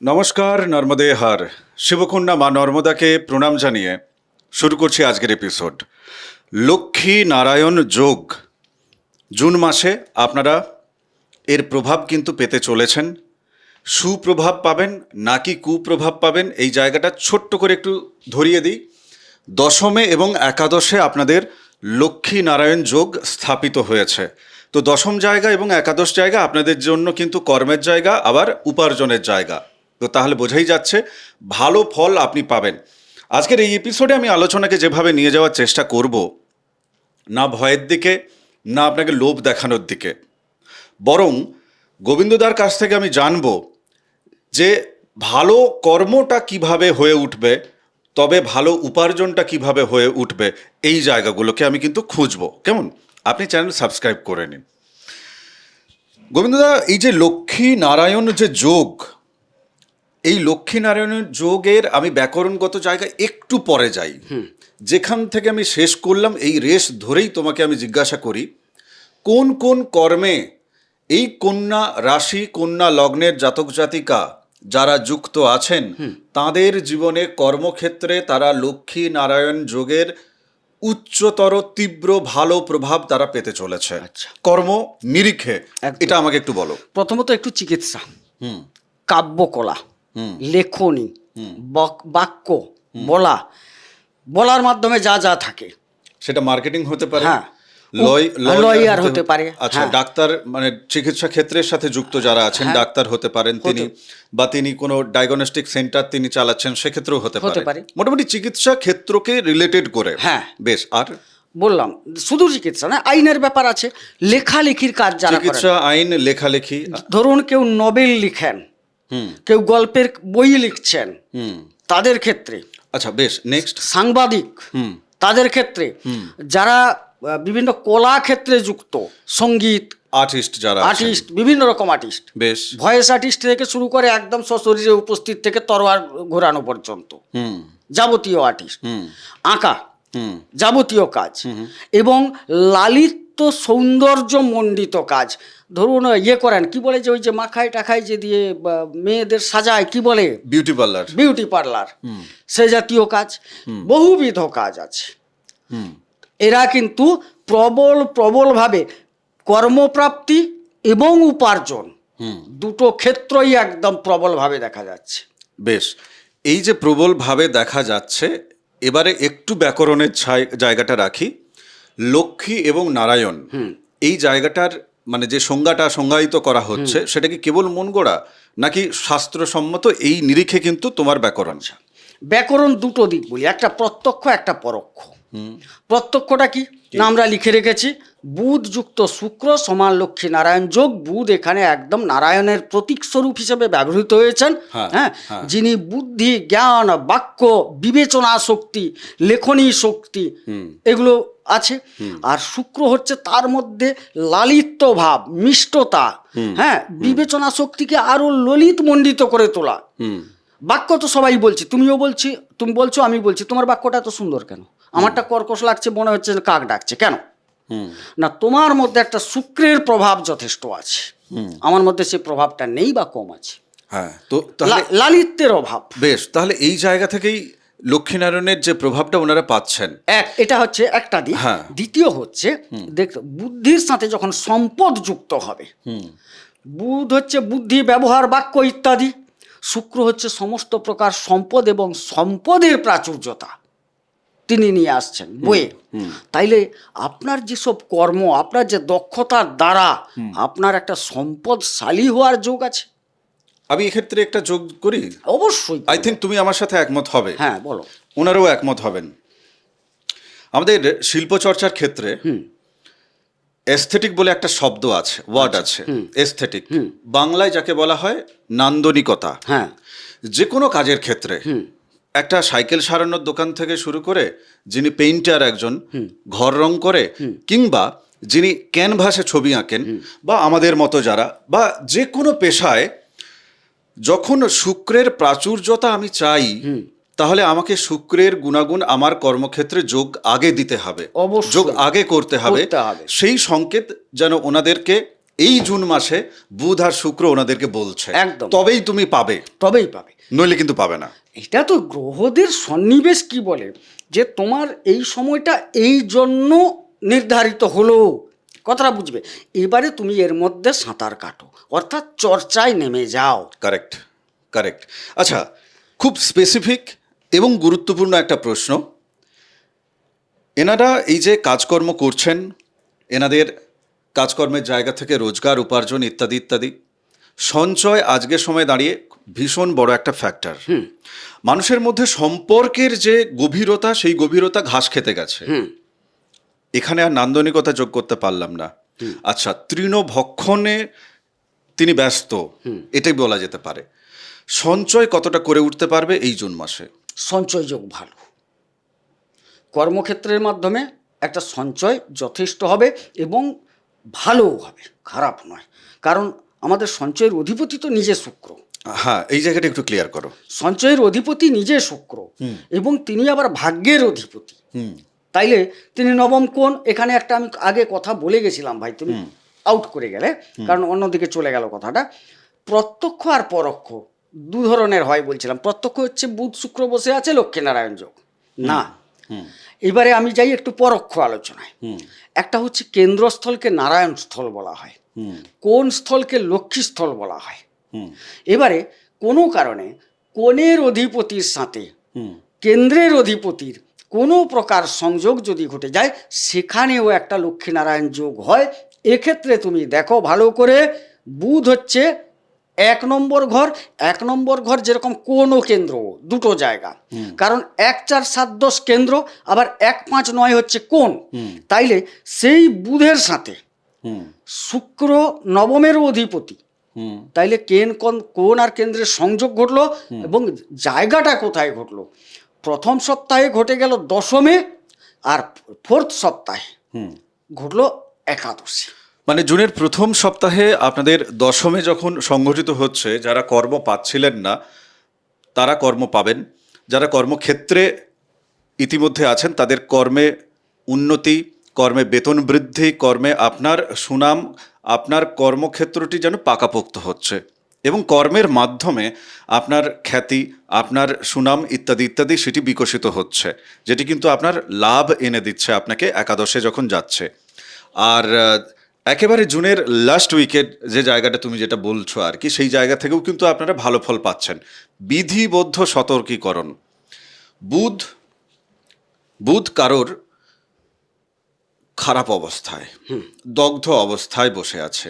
নমস্কার, নর্মদে হার। শিবকন্যা মা নর্মদাকে প্রণাম জানিয়ে শুরু করছি আজকের এপিসোড। লক্ষ্মী নারায়ণ যোগ জুন মাসে আপনারা এর প্রভাব কিন্তু পেতে চলেছেন। সুপ্রভাব পাবেন নাকি কুপ্রভাব পাবেন, এই জায়গাটা ছোট্ট করে একটু ধরিয়ে দিই। দশমে এবং একাদশে আপনাদের লক্ষ্মী নারায়ণ যোগ স্থাপিত হয়েছে। তো দশম জায়গা এবং একাদশ জায়গা আপনাদের জন্য কিন্তু কর্মের জায়গা, আবার উপার্জনের জায়গা। তো তাহলে বোঝাই যাচ্ছে ভালো ফল আপনি পাবেন। আজকের এই এপিসোডে আমি আলোচনাকে যেভাবে নিয়ে যাওয়ার চেষ্টা করব, না ভয়ের দিকে না আপনাকে লোভ দেখানোর দিকে, বরং গোবিন্দদার কাছ থেকে আমি জানবো যে ভালো কর্মটা কিভাবে হয়ে উঠবে, তবে ভালো উপার্জনটা কিভাবে হয়ে উঠবে, এই জায়গাগুলোকে আমি কিন্তু খুঁজবো। কেমন? আপনি চ্যানেল সাবস্ক্রাইব করে নিন। গোবিন্দদা, এই যে লক্ষ্মী নারায়ণ যে যোগ, এই লক্ষ্মীনারায়ণের যোগের আমি ব্যাকরণগত জায়গায় একটু পরে যাই। যেখান থেকে আমি শেষ করলাম এই রেশ ধরেই তোমাকে আমি জিজ্ঞাসা করি, কোন কোন কর্মে এই কন্যা রাশি কন্যা লগ্নের জাতক জাতিকা যারা যুক্ত আছেন তাদের জীবনে কর্মক্ষেত্রে তারা লক্ষ্মী নারায়ণ যোগের উচ্চতর তীব্র ভালো প্রভাব তারা পেতে চলেছে। আচ্ছা। কর্ম নিরিখে একদম। এটা আমাকে একটু বলো। প্রথমত একটু চিকিৎসা, হুম কাব্যকলা, হুম লেখনী, বাক্য বলার মাধ্যমে যা যা থাকে, সেটা মার্কেটিং হতে পারে, হ্যাঁ, লয়ার হতে পারে, আচ্ছা, হ্যাঁ। ডাক্তার মানে চিকিৎসা ক্ষেত্রের সাথে যুক্ত যারা আছেন, হ্যাঁ। ডাক্তার হতে পারেন তিনি, বা তিনি কোনো ডায়াগনস্টিক সেন্টার তিনি চালাচ্ছেন, সেক্ষেত্রেও হতে পারে। মোটামুটি চিকিৎসা ক্ষেত্রকে রিলেটেড করে। হ্যাঁ। বেশ। আর বললাম শুধু চিকিৎসা না, আইনের ব্যাপার আছে, লেখালেখির কাজ যারা করেন, চিকিৎসা, আইন, লেখালেখি। ধরুন কেউ নোবেল লিখেন, হুম কেউ গল্পের বই লিখছেন, হুম তাদের ক্ষেত্রে। আচ্ছা, বেশ। নেক্সট। সাংবাদিক, হুম তাদের ক্ষেত্রে। যারা বিভিন্ন কলা ক্ষেত্রে যুক্ত, সঙ্গীত আর্টিস্ট যারা আছেন। আর্টিস্ট, বিভিন্ন রকম আর্টিস্ট, বেশ। ভয়েস আর্টিস্ট থেকে শুরু করে একদম সশরীরে উপস্থিত থেকে তরোয়ার ঘোরানো পর্যন্ত হুম যাবতীয় আর্টিস্ট, হুম আঁকা, হুম যাবতীয় কাজ, এবং লালিত্য সৌন্দর্য মণ্ডিত কাজ। ধরুন করেন, কি বলে যে ওই যে মাখায় টাখায় যে দিয়ে মেয়েদের সাজায়, কি বলে, বিউটি পার্লার। বিউটি পার্লার, সে জাতীয় কাজ, বহুবিধ কাজ আছে। হুম এরা কিন্তু প্রবলভাবে কর্মপ্রাপ্তি এবং উপার্জন দুটো ক্ষেত্রই একদম প্রবলভাবে দেখা যাচ্ছে। বেশ। এই যে প্রবলভাবে দেখা যাচ্ছে, এবারে একটু ব্যাকরণের জায়গাটা রাখি। লক্ষ্মী এবং নারায়ণ, এই জায়গাটার মানে যে সংজ্ঞায়িত করা হচ্ছে, সেটা কি কেবল মন গড়া নাকি শাস্ত্রসম্মত? এই নিরিখে কিন্তু তোমার ব্যাকরণ। ব্যাকরণ দুটো দিক বলি, একটা প্রত্যক্ষ, একটা পরোক্ষ। প্রত্যক্ষটা কি না, আমরা লিখে রেখেছি, বুধ যুক্ত শুক্র সমান লক্ষ্মী নারায়ণ যোগ। বুধ এখানে একদম নারায়ণের প্রতীক স্বরূপ হিসেবে ব্যবহৃত হয়েছেন। হ্যাঁ, যিনি বুদ্ধি, জ্ঞান, বাক্য, বিবেচনা শক্তি, লেখনী শক্তি, এগুলো আছে। আর শুক্র হচ্ছে তার মধ্যে লালিত্য ভাব, মিষ্টতা, হ্যাঁ, বিবেচনা শক্তিকে আরো ললিত মণ্ডিত করে তোলা। বাক্য তো সবাই বলছে, তুমি বলছো, আমি বলছি, তোমার বাক্যটা এত সুন্দর কেন? আমারটা কর্কশ লাগছে, মনে হচ্ছে কাক ডাকছে কেন? না, তোমার মধ্যে একটা শুক্রের প্রভাব যথেষ্ট আছে, আমার মধ্যে সে প্রভাবটা নেই বা কম আছে। হ্যাঁ, তো তাহলে লালিত্যের অভাব। বেশ, তাহলে এই জায়গা থেকেই লক্ষ্মীনারায়ণের যে প্রভাবটা ওনারা পাচ্ছেন, এটা হচ্ছে একটা দিক। হ্যাঁ। দ্বিতীয় হচ্ছে, বুদ্ধির সাথে যখন সম্পদ যুক্ত হবে, বুধ হচ্ছে বুদ্ধি, ব্যবহার, বাক্য ইত্যাদি, শুক্র হচ্ছে সমস্ত প্রকার সম্পদ এবং সম্পদের প্রাচুর্যতা তিনি নিয়ে আসছেন বইয়ে। তাইলে আপনার যেসব কর্ম, আপনার যে দক্ষতার দ্বারা আপনার একটা সম্পদশালী হওয়ার যোগ আছে। আমি এক্ষেত্রে একটা যোগ করি। অবশ্যই। আই থিঙ্ক তুমি আমার সাথে একমত হবে। হ্যাঁ, বলো। ওনারাও একমত হবেন। আমাদের শিল্পচর্চার ক্ষেত্রে এস্থেটিক বলে একটা শব্দ আছে, ওয়ার্ড আছে, এস্থেটিক। বাংলায় যাকে বলা হয় নান্দনিকতা। হ্যাঁ, যে কোনো কাজের ক্ষেত্রে, একটা সাইকেল সারানোর দোকান থেকে শুরু করে যিনি পেইন্টার একজন ঘর রং করে, কিংবা যিনি ক্যানভাসে ছবি আঁকেন, বা আমাদের মতো যারা, বা যে কোনো পেশায় যখন শুক্রের প্রাচুর্যতা আমি চাই, তাহলে আমাকে শুক্রের গুণাগুণ আমার কর্মক্ষেত্রে যোগ আগে দিতে হবে, যোগ আগে করতে হবে। সেই সংকেত যেন ওনাদেরকে এই জুন মাসে বুধ আর শুক্র ওনাদেরকে বলছে একদম। তবেই তুমি পাবে, তবেই পাবে। নইলে কিন্তু পাবে না। এটা তো গ্রহদের সন্নিবেশ কি বলে যে তোমার এই সময়টা এই জন্য নির্ধারিত হলো, কথাটা বুঝবে। এবারে তুমি এর মধ্যে সাঁতার কাটো, অর্থাৎ চর্চায় নেমে যাও। Correct, correct. আচ্ছা, খুব স্পেসিফিক এবং গুরুত্বপূর্ণ একটা প্রশ্ন। এনারা এই যে কাজকর্ম করছেন, এনাদের কাজকর্মের জায়গা থেকে রোজগার উপার্জন ইত্যাদি ইত্যাদি, সঞ্চয় আজকের সময় দাঁড়িয়ে ভীষণ বড় একটা ফ্যাক্টর। মানুষের মধ্যে সম্পর্কের যে গভীরতা, সেই গভীরতা ঘাস খেতে গেছে। এখানে আর নান্দনিকতা যোগ করতে পারলাম না। আচ্ছা, তৃণভক্ষণে তিনি ব্যস্ত, এটাই বলা যেতে পারে। সঞ্চয় কতটা করে উঠতে পারবে এই জুন মাসে? সঞ্চয় যোগ ভালো, কর্মক্ষেত্রের মাধ্যমে একটা সঞ্চয় যথেষ্ট হবে এবং ভালোও হবে, খারাপ নয়। কারণ আমাদের সঞ্চয়ের অধিপতি তো নিজে শুক্র। হ্যাঁ, এই জায়গাটা একটু ক্লিয়ার করো। সঞ্চয়ের অধিপতি নিজে শুক্র এবং তিনি আবার ভাগ্যের অধিপতি। তাইলে তিনি নবম কোণ, এখানে একটা আমি আগে কথা বলে গেছিলাম ভাই, তুমি আউট করে গেলে, কারণ অন্যদিকে চলে গেল কথাটা। প্রত্যক্ষ আর পরোক্ষ দু ধরনের হয় বলছিলাম। প্রত্যক্ষ হচ্ছে বুধ শুক্র বসে আছে লক্ষ্মীনারায়ণ যোগ, না। এবারে আমি যাই একটু পরোক্ষ আলোচনায়। একটা হচ্ছে কেন্দ্রস্থলকে নারায়ণ স্থল বলা হয়, কোন স্থলকে লক্ষ্মী স্থল বলা হয়। এবারে কোনো কারণে কোণের অধিপতির সাথে কেন্দ্রের অধিপতির কোনো প্রকার সংযোগ যদি ঘটে যায়, সেখানেও একটা লক্ষ্মীনারায়ণ যোগ হয়। এক্ষেত্রে তুমি দেখো ভালো করে, বুধ হচ্ছে 1 নম্বর ঘর। 1 নম্বর ঘর যেরকম কোন ও কেন্দ্র, দুটো জায়গা। কারণ 1, 4, 7, 10 কেন্দ্র, আবার 1, 5, 9 হচ্ছে কোন। তাইলে সেই বুধের সাথে শুক্র নবমের অধিপতি, তাইলে কোন আর কেন্দ্রের সংযোগ ঘটলো এবং জায়গাটা কোথায় ঘটলো? প্রথম সপ্তাহে ঘটে গেল দশমে, আর 4th সপ্তাহে ঘটলো একাদশী। মানে জুনের প্রথম সপ্তাহে আপনাদের দশমে যখন সংঘটিত হচ্ছে, যারা কর্ম পাচ্ছিলেন না তারা কর্ম পাবেন, যারা কর্মক্ষেত্রে ইতিমধ্যে আছেন তাদের কর্মে উন্নতি, কর্মে বেতন বৃদ্ধি, কর্মে আপনার সুনাম, আপনার কর্মক্ষেত্রটি যেন পাকাপোক্ত হচ্ছে এবং কর্মের মাধ্যমে আপনার খ্যাতি, আপনার সুনাম ইত্যাদি ইত্যাদি সেটি বিকশিত হচ্ছে, যেটি কিন্তু আপনার লাভ এনে দিচ্ছে আপনাকে একাদশে যখন যাচ্ছে। আর একেবারে জুনের লাস্ট উইকের যে জায়গাটা তুমি যেটা বলছো আর কি, সেই জায়গা থেকেও কিন্তু আপনারা ভালো ফল পাচ্ছেন। বিধিবদ্ধ সতর্কীকরণ। বুধ কারোর খারাপ অবস্থায়, দগ্ধ অবস্থায় বসে আছে,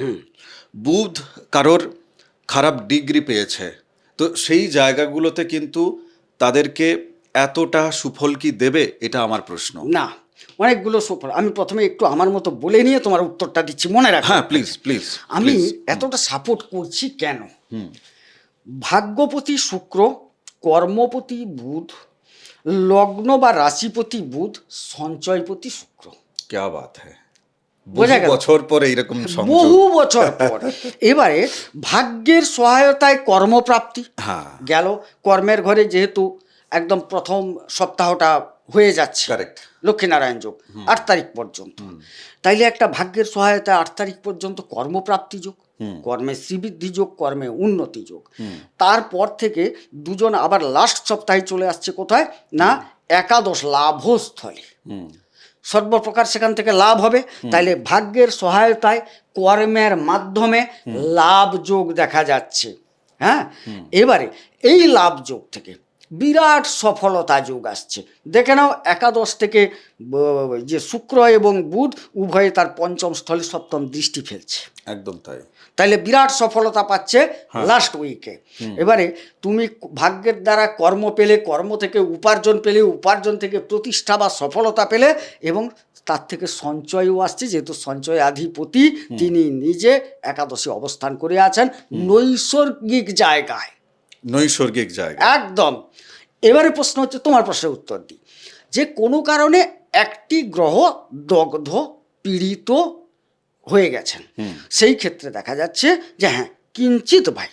বুধ কারোর খারাপ ডিগ্রি পেয়েছে, তো সেই জায়গাগুলোতে কিন্তু তাদেরকে এতটা সুফল কি দেবে, এটা আমার প্রশ্ন। না, অনেকগুলো সুফল। আমি প্রথমে একটু আমার মতো বলে নিয়ে তোমার উত্তরটা দিচ্ছি, মনে রাখো। হ্যাঁ, প্লিজ প্লিজ। আমি এতটা সাপোর্ট করছি কেন? ভাগ্যপতি শুক্র, কর্মপতি বুধ, লগ্ন বা রাশিপতি বুধ, সঞ্চয়পতি শুক্র। ক্যা বাত হ্যায়, বোঝা গেল? বছর পরে এইরকম সংযোগ। বহু বছর পর এবারে ভাগ্যের সহায়তায় কর্মপ্রাপ্তি গেল। কর্মের ঘরে যেহেতু একদম প্রথম সপ্তাহটা হয়ে যাচ্ছে, কারেক্ট, লক্ষ্মীনারায়ণ যোগ 8 তারিখ পর্যন্ত, তাইলে একটা ভাগ্যের সহায়তায় 8 তারিখ পর্যন্ত কর্মপ্রাপ্তি যোগ, কর্মে শ্রীবৃদ্ধি যোগ, কর্মে উন্নতি যোগ। তারপর থেকে দুজন আবার লাস্ট সপ্তাহে চলে আসছে কোথায় না, একাদশ লাভস্থলে। সর্বপ্রকার সেখান থেকে লাভ হবে। তাইলে ভাগ্যের সহায়তায় কর্মের মাধ্যমে লাভ যোগ দেখা যাচ্ছে। হ্যাঁ, এবারে এই লাভ যোগ থেকে বিরাট সফলতা যোগ আসছে। দেখে নাও, একাদশ থেকে যে শুক্র এবং বুধ উভয়ে তার পঞ্চম স্থলে সপ্তম দৃষ্টি ফেলছে। একদম তাই। তাইলে বিরাট সফলতা পাচ্ছে লাস্ট উইকে। এবারে তুমি ভাগ্যের দ্বারা কর্ম পেলে, কর্ম থেকে উপার্জন পেলে, উপার্জন থেকে প্রতিষ্ঠা বা সফলতা পেলে, এবং তার থেকে সঞ্চয়ও আসছে, যেহেতু সঞ্চয় অধিপতি তিনি নিজে একাদশী অবস্থান করে আছেন নৈসর্গিক জায়গায়। নৈসর্গিক জায়গা, একদম। এবারে প্রশ্ন হচ্ছে, তোমার প্রশ্নের উত্তর দিই, যে কোনো কারণে একটি গ্রহ দগ্ধ পীড়িত হয়ে গেছেন, সেই ক্ষেত্রে দেখা যাচ্ছে যে হ্যাঁ, কিঞ্চিত ভাই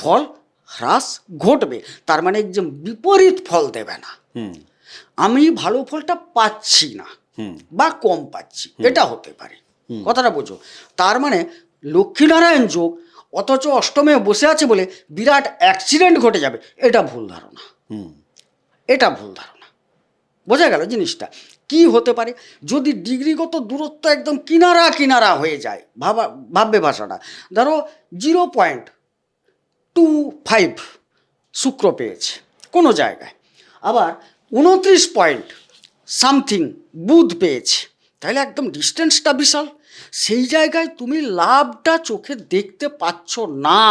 ফল হ্রাস ঘটবে। তার মানে যে বিপরীত ফল দেবে না, আমি ভালো ফলটা পাচ্ছি না বা কম পাচ্ছি, এটা হতে পারে। কথাটা বোঝো? তার মানে লক্ষ্মীনারায়ণ যোগ, অথচ অষ্টমে বসে আছে বলে বিরাট অ্যাক্সিডেন্ট ঘটে যাবে, এটা ভুল ধারণা। এটা ভুল ধারণা। বোঝা গেল জিনিসটা কি হতে পারে? যদি ডিগ্রিগত দূরত্ব একদম কিনারা কিনারা হয়ে যায়, ভাববে ভাষাটা, ধরো 0.25 শুক্র পেয়েছে কোনো জায়গায়, আবার 29 পয়েন্ট সামথিং বুধ পেয়েছে, তাহলে একদম ডিস্টেন্সটা বিশাল। সেই জায়গায় তুমি লাভটা চোখে দেখতে পাচ্ছ না,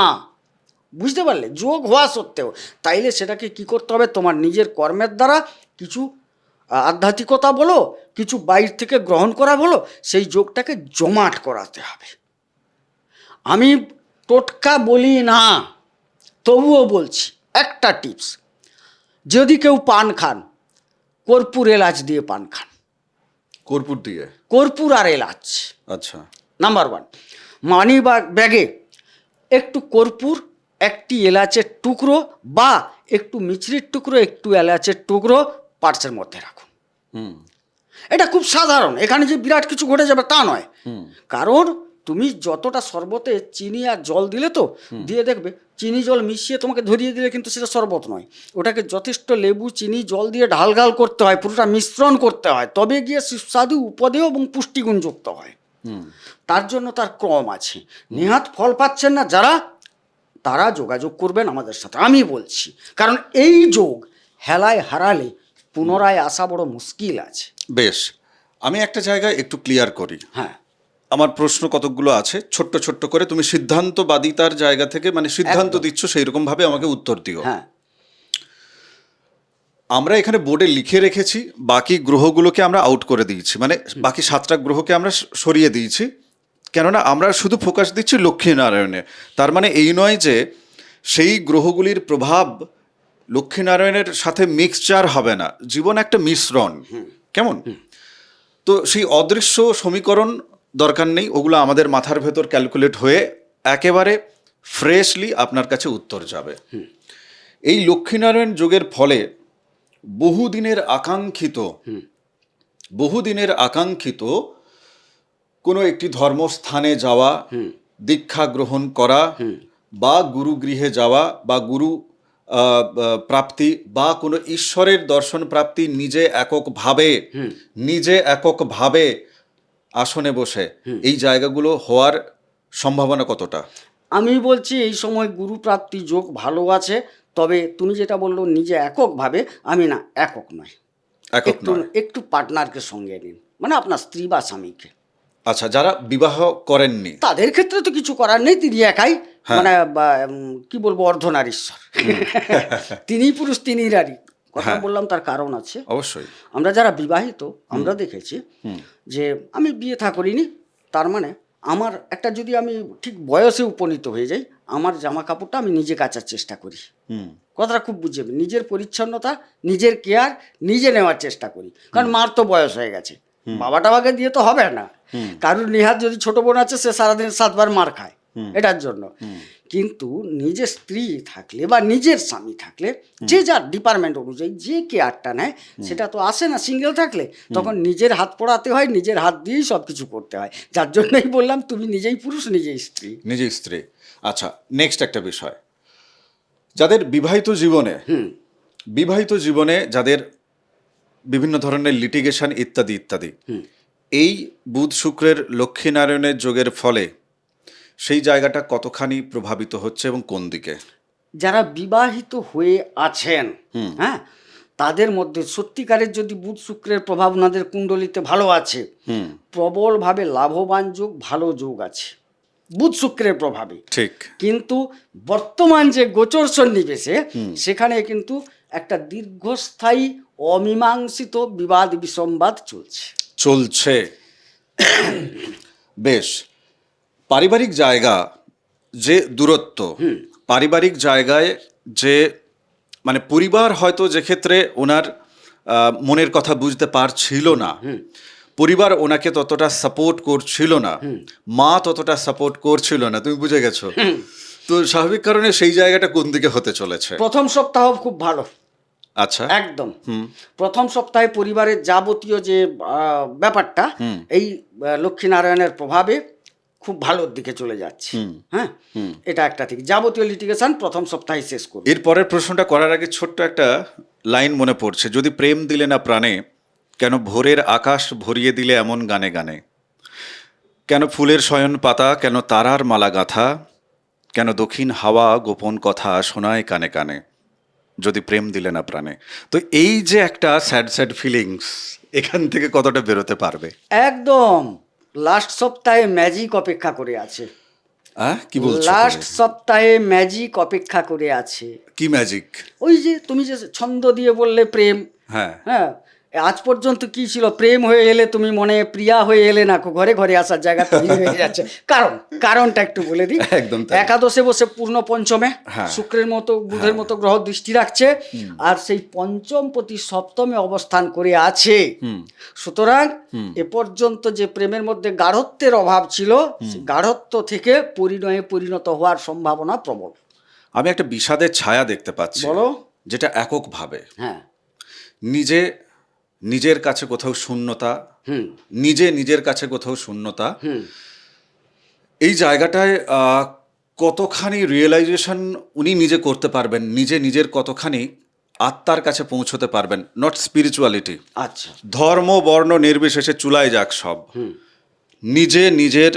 বুঝতে পারলে? যোগ হওয়া সত্ত্বেও। তাইলে সেটাকে কি করতে হবে? তোমার নিজের কর্মের দ্বারা কিছু আধ্যাত্মিকতা বলো, কিছু বাইরে থেকে গ্রহণ করা বলো, সেই যোগটাকে জমাট করাতে হবে। আমি টোটকা বলি না, তবুও বলছি একটা টিপস, যদি কেউ পান খান, কর্পূর এলাচ দিয়ে পান খান। কর্পূর দিয়ে? কর্পূর আর এলাচ। আচ্ছা। নাম্বার 1, মানি ব্যাগে একটু কর্পূর, একটি এলাচের টুকরো বা একটু মিছরির টুকরো, একটু এলাচের টুকরো পার্সের মধ্যে রাখুন। এটা খুব সাধারণ, এখানে যে বিরাট কিছু ঘটে যাবে তা নয়। কারণ তুমি যতটা শরবতে চিনি আর জল দিলে তো, দিয়ে দেখবে চিনি জল মিশিয়ে তোমাকে ধরিয়ে দিলে কিন্তু সেটা শরবত নয়, ওটাকে যথেষ্ট লেবু চিনি জল দিয়ে ঢালঘাল করতে হয়, পুরোটা মিশ্রণ করতে হয়, তবে গিয়ে সুস্বাদু উপদেয় এবং পুষ্টিগুণযুক্ত হয়। তার জন্য তার ক্রম আছে। নেহাত ফল পাচ্ছেন না যারা, তারা যোগাযোগ করবেন আমাদের সাথে, আমি বলছি। কারণ এই যোগ হেলায় হারালে পুনরায় আসা বড় মুশকিল আছে। বেশ, আমি একটা জায়গায় একটু ক্লিয়ার করি। হ্যাঁ, আমার প্রশ্ন কতকগুলো আছে, ছোট্ট ছোট্ট করে তুমি সিদ্ধান্তবাদিতার জায়গা থেকে, মানে সিদ্ধান্ত দিচ্ছ সেই রকম ভাবে আমাকে উত্তর দিও। হ্যাঁ, আমরা এখানে বোর্ডে লিখে রেখেছি, বাকি গ্রহগুলোকে আমরা আউট করে দিয়েছি, মানে বাকি 7টা গ্রহকে আমরা সরিয়ে দিয়েছি, কেননা আমরা শুধু ফোকাস দিচ্ছি লক্ষ্মীনারায়ণে। তার মানে এই নয় যে সেই গ্রহগুলির প্রভাব লক্ষ্মীনারায়ণের সাথে মিক্সচার হবে না, জীবন একটা মিশ্রণ, কেমন? তো সেই অদৃশ্য সমীকরণ দরকার নেই, ওগুলো আমাদের মাথার ভেতর ক্যালকুলেট হয়ে একেবারে ফ্রেশলি আপনার কাছে উত্তর যাবে। এই লক্ষ্মীনারায়ণ যোগের ফলে বহুদিনের আকাঙ্ক্ষিত কোনো একটি ধর্মস্থানে যাওয়া, দীক্ষা গ্রহণ করা, বা গুরুগৃহে যাওয়া, বা গুরু প্রাপ্তি, বা কোনো ঈশ্বরের দর্শন প্রাপ্তি, নিজে এককভাবে আসনে বসে, এই জায়গাগুলো হওয়ার সম্ভাবনা কতটা? আমি বলছি এই সময় গুরু প্রাপ্তি যোগ ভালো আছে, তবে তুমি যেটা বললো নিজে এককভাবে, আমি না, একক নয়, একক নয়। একটু পার্টনারকে সঙ্গে নিন, মানে আপনার স্ত্রী বা স্বামীকে। আচ্ছা, যারা বিবাহ করেননি তাদের ক্ষেত্রে তো কিছু করার নেই, তিনি একাই, মানে কি বলবো, অর্ধনারীশ্বর। তিনিই পুরুষ তিনিই নারী, কথা বললাম তার কারণ আছে। অবশ্যই। আমরা যারা বিবাহিত, আমরা দেখেছি যে আমি বিয়ে থা করিনি, তার মানে আমার একটা, যদি আমি ঠিক বয়সে উপনীত হয়ে যাই, আমার জামা কাপড়টা আমি নিজে কাচার চেষ্টা করি। কথাটা খুব বুঝবে, নিজের পরিচ্ছন্নতা, নিজের কেয়ার নিজে নেওয়ার চেষ্টা করি। কারণ মার তো বয়স হয়ে গেছে, বাবা টাবাকে দিয়ে তো হবে না। কারুর নেহাত যদি ছোট বোন আছে, সে সারাদিন 7 বার মার খায় এটার জন্য। কিন্তু নিজের স্ত্রী থাকলে বা নিজের স্বামী থাকলে, যে যার ডিপার্টমেন্ট অনুযায়ী যে কেয়ারটা নেয়, সেটা তো আসে না সিঙ্গেল থাকলে। তখন নিজের হাত পড়াতে হয়, নিজের হাত দিয়েই সব কিছু করতে হয়। যার জন্যই বললাম তুমি নিজেই পুরুষ, নিজেই স্ত্রী। আচ্ছা, নেক্সট একটা বিষয়, যাদের বিবাহিত জীবনে যাদের বিভিন্ন ধরনের লিটিগেশন ইত্যাদি ইত্যাদি, এই বুধ শুক্রের লক্ষ্মীনারায়ণের যোগের ফলে সেই জায়গাটা কতখানি প্রভাবিত হচ্ছে এবং কোন দিকে? যারা বিবাহিত হয়ে আছেন, হ্যাঁ, তাদের মধ্যে সত্যিকারের যদি বুধ শুক্রের প্রভাব ওনাদের কুণ্ডলিতে ভালো আছে, প্রবলভাবে লাভবান যোগ, ভালো যোগ আছে বুধ শুক্রের প্রভাবে। ঠিক। কিন্তু বর্তমান যে গোচর সন্নিবেশে, সেখানে কিন্তু একটা দীর্ঘস্থায়ী অমীমাংসিত বিবাদ বিসম্বাদ চলছে। বেশ, পারিবারিক জায়গা যে দূরত্ব, পারিবারিক জায়গায় যে, মানে পরিবার হয়তো যে ক্ষেত্রে ওনার মনের কথা বুঝতে পারছিল না, পরিবার ওনাকে ততটা সাপোর্ট করছিল না, মা ততটা সাপোর্ট করছিল না, তুমি বুঝে গেছো তো, স্বাভাবিক কারণে সেই জায়গাটা কোন দিকে হতে চলেছে? প্রথম সপ্তাহ খুব ভালো। আচ্ছা, একদম প্রথম সপ্তাহে পরিবারের যাবতীয় যে ব্যাপারটা, এই লক্ষ্মীনারায়ণের প্রভাবে খুব ভালোর দিকে চলে যাচ্ছি। হ্যাঁ, এটা একটা ঠিক। যাবতীয় লিটিগেশন প্রথম সপ্তাহে শেষ করব। এর পরের প্রশ্নটা করার আগে ছোট্ট একটা লাইন মনে পড়ছে, যদি প্রেম দিলে না প্রাণে, কেন ভোরের আকাশ ভরিয়ে দিলে এমন গানে গানে, কেন ফুলের শয়ন পাতা, কেন তারার মালা গাঁথা, কেন দক্ষিণ হাওয়া গোপন কথা শোনায় কানে কানে, যদি প্রেম দিলে না প্রাণে। তো এই যে একটা স্যাড স্যাড ফিলিংস, এখান থেকে কতটা বেরোতে পারবে? একদম লাস্ট সপ্তাহে ম্যাজিক অপেক্ষা করে আছে। কি বলছো লাস্ট তুমি? সপ্তাহে ম্যাজিক অপেক্ষা করে আছে। কি ম্যাজিক? ওই যে তুমি যে ছন্দ দিয়ে বললে প্রেম, হ্যাঁ, হ্যাঁ, আজ পর্যন্ত কি ছিল? প্রেম হয়ে এলে তুমি মনে প্রিয়া হয়ে এলে না, ঘরে ঘরে আসার জায়গা তৈরি হয়ে যাচ্ছে। কারণটা একটু বলে দিই। একদম তাই। একাদশে বসে পূর্ণ পঞ্চমে হ্যাঁ। শুক্রের মতো বুধের মতো গ্রহ দৃষ্টি রাখছে, আর সেই পঞ্চম প্রতি সপ্তমে অবস্থান করে আছে। সুতরাং এ পর্যন্ত যে প্রেমের মধ্যে গাঢ়ত্বের অভাব ছিল, গাঢ়ত্ব থেকে পরিণয়ে পরিণত হওয়ার সম্ভাবনা প্রবল। আমি একটা বিষাদের ছায়া দেখতে পাচ্ছি, বলো। যেটা এককভাবে হ্যাঁ, নিজের কাছে কোথাও শূন্যতা, হুম, নিজের কাছে কোথাও শূন্যতা, হুম। এই জায়গাটায় কতখানি রিয়েলাইজেশন উনি নিজে করতে পারবেন, নিজের কতখানি আত্মার কাছে পৌঁছতে পারবেন, নট স্পিরিচুয়ালিটি, আচ্ছা, ধর্ম বর্ণ নির্বিশেষে চুলায় যাক সব, নিজের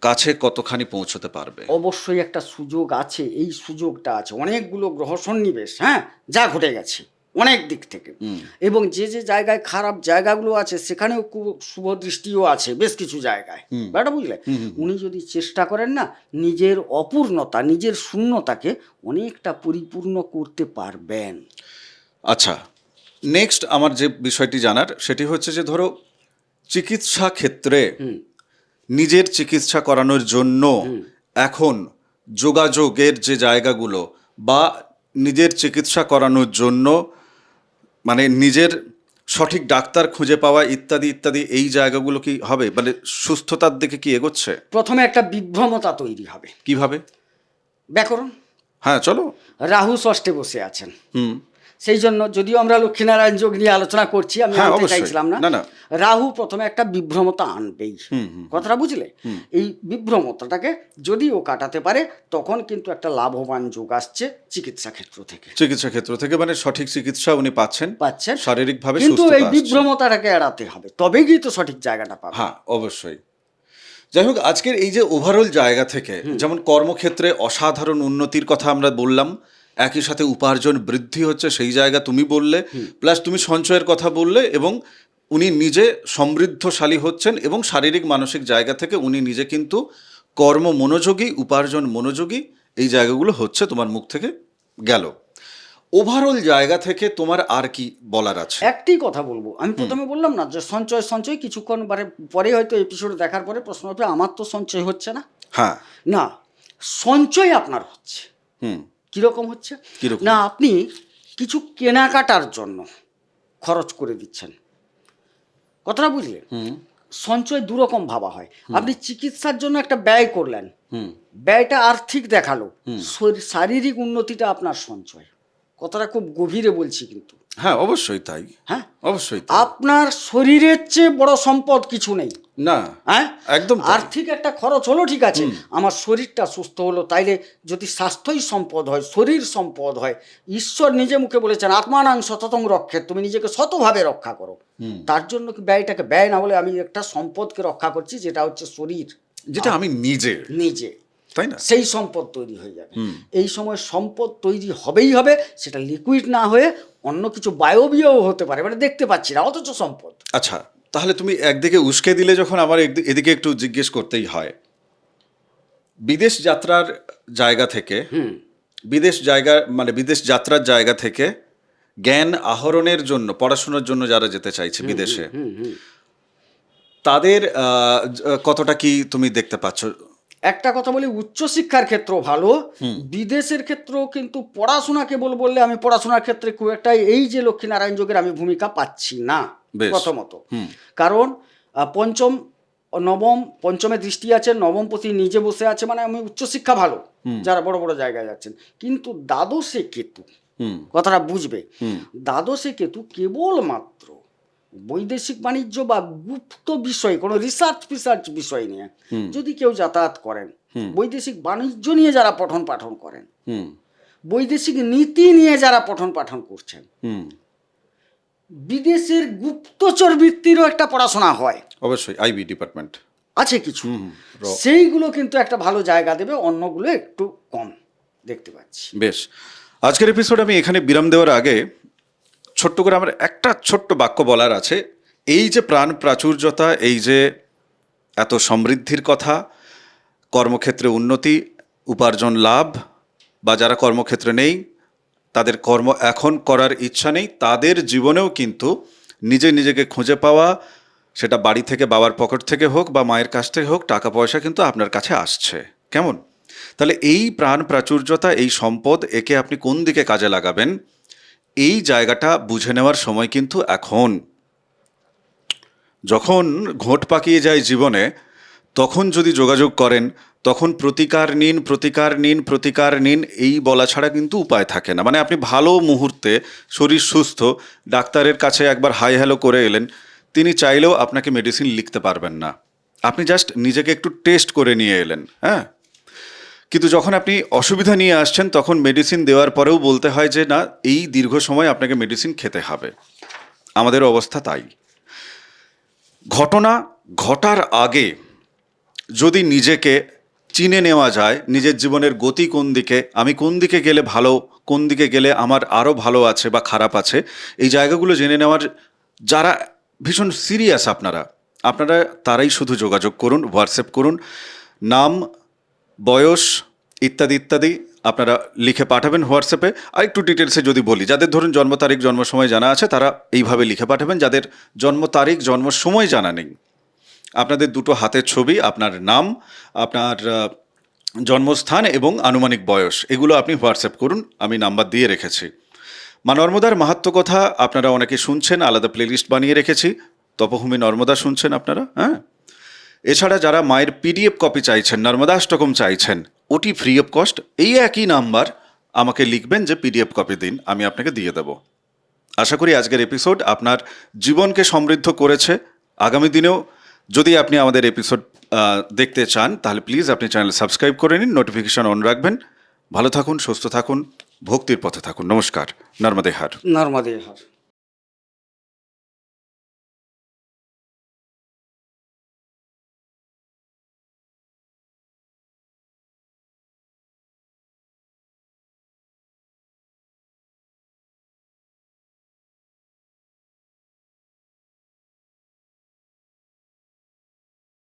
কাছে কতখানি পৌঁছতে পারবে। অবশ্যই একটা সুযোগ আছে। এই সুযোগটা আছে, অনেকগুলো গ্রহ সন্নিবেশ, হ্যাঁ, যা ঘটে গেছে অনেক দিক থেকে, এবং যে যে জায়গায় খারাপ জায়গাগুলো আছে সেখানেও খুব শুভ দৃষ্টিও আছে বেশ কিছু জায়গায়, ব্যাটা বুঝলে। উনি যদি চেষ্টা করেন না, নিজের অপূর্ণতা, নিজের শূন্যতাকে অনেকটা পরিপূর্ণ করতে পারবেন। আচ্ছা, নেক্সট আমার যে বিষয়টি জানার সেটি হচ্ছে যে ধরো চিকিৎসা ক্ষেত্রে নিজের চিকিৎসা করানোর জন্য এখন যোগাযোগের যে জায়গাগুলো, বা নিজের চিকিৎসা করানোর জন্য মানে নিজের সঠিক ডাক্তার খুঁজে পাওয়া ইত্যাদি ইত্যাদি, এই জায়গাগুলো কি হবে, মানে সুস্থতার দিকে কি এগোচ্ছে? প্রথমে একটা বিভ্রমতা তৈরি হবে। কিভাবে? ব্যাকরণ। হ্যাঁ, চলো। রাহু ষষ্ঠে বসে আছেন, হুম। সেই জন্য যদিও আমরা লক্ষ্মীনারায়ণ যোগ নিয়ে আলোচনা করছি, আমি হ্যাঁ, আনতে অবশ্যই। চাইছিলাম না। না। রাহু প্রথমে একটা বিভ্রমতা আনবেই, কথাটা বুঝলে। এই বিভ্রমতাটাকে যদি ও কাটাতে পারে, তখন কিন্তু একটা লাভবান যোগ আসছে চিকিৎসা ক্ষেত্র থেকে, মানে সঠিক চিকিৎসা উনি পাচ্ছেন, শারীরিকভাবে কিন্তু এই সুস্থতা আসছে। বিভ্রমতাটাকে এড়াতে হবে, তবেই কিন্তু সঠিক জায়গাটা পাবে। হ্যাঁ, অবশ্যই। যাই হোক, আজকের এই যে ওভারঅল জায়গা থেকে, যেমন কর্মক্ষেত্রে অসাধারণ উন্নতির কথা আমরা বললাম, একই সাথে উপার্জন বৃদ্ধি হচ্ছে সেই জায়গা তুমি বললে, প্লাস তুমি সঞ্চয়ের কথা বললে, এবং উনি নিজে সমৃদ্ধশালী হচ্ছেন, এবং শারীরিক মানসিক জায়গা থেকে উনি নিজে কিন্তু কর্ম মনোযোগী, উপার্জন মনোযোগী, এই জায়গাগুলো হচ্ছে তোমার মুখ থেকে গেল। ওভারঅল জায়গা থেকে তোমার আর কি বলার আছে? একটি কথা বলবো, আমি প্রথমে বললাম না যে সঞ্চয় কিছুক্ষণ পরে হয়তো এপিসোড দেখার পরে প্রশ্ন হবে, আমার তো সঞ্চয় হচ্ছে না। হ্যাঁ। না, সঞ্চয় আপনার হচ্ছে। কিরকম হচ্ছে? কিরকম? না, আপনি কিছু কেনাকাটার জন্য খরচ করে দিচ্ছেন, কথাটা বুঝলে। সঞ্চয় দুরকম ভাবা হয়। আপনি চিকিৎসার জন্য একটা ব্যয় করলেন, ব্যয়টা আর্থিক দেখালো, শারীরিক উন্নতিটা আপনার সঞ্চয়। কথাটা খুব গভীরে বলছি কিন্তু। হ্যাঁ, অবশ্যই তাই। হ্যাঁ, অবশ্যই তাই। আপনার শরীরের চেয়ে বড় সম্পদ কিছু নেই। না, হ্যাঁ, একদম তাই। আর্থিক একটা খরচ হলো, ঠিক আছে, আমার শরীরটা সুস্থ হলো। তাইলে যদি স্বাস্থ্যই সম্পদ হয়, শরীর সম্পদ হয়, ঈশ্বর নিজে মুখে বলেছেন আত্মানাং শততং রক্ষে, তুমি নিজেকে শতভাবে রক্ষা করো। তার জন্য কি ব্যয়টাকে ব্যয় না বলে আমি একটা সম্পদকে রক্ষা করছি, যেটা হচ্ছে শরীর, যেটা আমি নিজে, তাই না? সেই সম্পদ তৈরি হয়ে যাবে। এই সময় সম্পদ তৈরি হবেই হবে, সেটা লিকুইড না হয়ে অন্য কিছু বায়বীয়ও হতে পারে, মানে দেখতে পাচ্ছি না, অথচ সম্পদ। আচ্ছা, তাহলে তুমি একদিকে উস্কে দিলে যখন, আমার এদিকে একটু জিজ্ঞেস করতেই হয়। বিদেশ যাত্রার জায়গা থেকে, বিদেশ যাত্রার জায়গা থেকে জ্ঞান আহরণের জন্য, পড়াশোনার জন্য যারা যেতে চাইছে বিদেশে, তাদের কতটা কি তুমি দেখতে পাচ্ছ? একটা কথা বলি, উচ্চশিক্ষার ক্ষেত্র ভালো, বিদেশের ক্ষেত্রেও কিন্তু পড়াশোনা কেবল বললে আমি পড়াশোনার ক্ষেত্রে খুব একটা এই যে লক্ষ্মীনারায়ণ যোগের আমি ভূমিকা পাচ্ছি না প্রথমত। কারণ পঞ্চমে দৃষ্টি আছে, নবম পতি নিজে বসে আছে, মানে আমি উচ্চশিক্ষা ভালো, যারা বড় বড় জায়গায় যাচ্ছেন। কিন্তু দ্বাদশে কেতু, কথাটা বুঝবে, দ্বাদশে কেতু কেবলমাত্র বৈদেশিক বাণিজ্য বা গুপ্ত বিষয় কোনো রিসার্চ বিষয় নিয়ে যদি কেউ যাতায়াত করেন, বৈদেশিক বাণিজ্য নিয়ে যারা পঠন পাঠন করেন, বৈদেশিক নীতি নিয়ে যারা পঠন পাঠন করছেন, বিদেশের গুপ্তচর বৃত্তিরও একটা পড়াশোনা হয়, অবশ্যই আইবি ডিপার্টমেন্ট আছে কিছু, সেইগুলো কিন্তু একটা ভালো জায়গা দেবে, অন্যগুলো একটু কম দেখতে পাচ্ছি। বেশ, আজকের এপিসোড আমি এখানে বিরাম দেওয়ার আগে ছোট্ট করে আমার একটা ছোট্ট বাক্য বলার আছে। এই যে প্রাণ প্রাচুর্যতা, এই যে এত সমৃদ্ধির কথা, কর্মক্ষেত্রে উন্নতি, উপার্জন লাভ, বা যারা কর্মক্ষেত্রে নেই তাদের কর্ম এখন করার ইচ্ছা নেই, তাদের জীবনেও কিন্তু নিজেকে খুঁজে পাওয়া, সেটা বাড়ি থেকে, বাবার পকেট থেকে হোক বা মায়ের কাছ থেকে হোক, টাকা পয়সা কিন্তু আপনার কাছে আসছে। কেমন? তাহলে এই প্রাণ প্রাচুর্যতা, এই সম্পদ, একে আপনি কোন দিকে কাজে লাগাবেন, এই জায়গাটা বুঝে নেওয়ার সময় কিন্তু এখন। যখন ঘোট পাকিয়ে যায় জীবনে, তখন যদি যোগাযোগ করেন, তখন প্রতিকার নিন এই বলা ছাড়া কিন্তু উপায় থাকে না। মানে আপনি ভালো মুহূর্তে, শরীর সুস্থ, ডাক্তারের কাছে একবার হাই হ্যালো করে এলেন, তিনি চাইলেও আপনাকে মেডিসিন লিখতে পারবেন না। আপনি জাস্ট নিজেকে একটু টেস্ট করে নিয়ে এলেন, হ্যাঁ। কিন্তু যখন আপনি অসুবিধা নিয়ে আসছেন, তখন মেডিসিন দেওয়ার পরেও বলতে হয় যে না, এই দীর্ঘ সময় আপনাকে মেডিসিন খেতে হবে। আমাদের অবস্থা তাই। ঘটনা ঘটার আগে যদি নিজেকে চিনে নেওয়া যায়, নিজের জীবনের গতি কোন দিকে, আমি কোন দিকে গেলে ভালো, কোন দিকে গেলে আমার আরও ভালো আছে বা খারাপ আছে, এই জায়গাগুলো জেনে নেওয়ার যারা ভীষণ সিরিয়াস আপনারা তারাই শুধু যোগাযোগ করুন, হোয়াটসঅ্যাপ করুন, নাম, বয়স ইত্যাদি আপনারা লিখে পাঠাবেন হোয়াটসঅ্যাপে। আর একটু ডিটেলসে যদি বলি, যাদের ধরুন জন্ম তারিখ, জন্ম সময় জানা আছে, তারা এইভাবে লিখে পাঠাবেন। যাদের জন্ম তারিখ, জন্ম সময় জানা নেই, আপনাদের দুটো হাতের ছবি, আপনার নাম, আপনার জন্মস্থান এবং আনুমানিক বয়স, এগুলো আপনি হোয়াটসঅ্যাপ করুন, আমি নাম্বার দিয়ে রেখেছি। মা নর্মদার মাহাত্ম্য কথা আপনারা অনেকে শুনছেন, আলাদা প্লেলিস্ট বানিয়ে রেখেছি। তপভূমি নর্মদা শুনছেন আপনারা, হ্যাঁ। এছাড়া যারা মায়ের পিডিএফ কপি চাইছেন, নর্মদাষ্টকম চাইছেন, ওটি ফ্রি অফ কস্ট, এই একই নাম্বার আমাকে লিখবেন যে পিডিএফ কপি দিন, আমি আপনাকে দিয়ে দেব। আশা করি আজকের এপিসোড আপনার জীবনকে সমৃদ্ধ করেছে। আগামী দিনেও যদি আপনি আমাদের এপিসোড দেখতে চান, তাহলে প্লিজ আপনি চ্যানেল সাবস্ক্রাইব করে নিন, নোটিফিকেশন অন রাখবেন। ভালো থাকুন, সুস্থ থাকুন, ভক্তির পথে থাকুন। নমস্কার। নর্মদে হার। নর্মদে হার।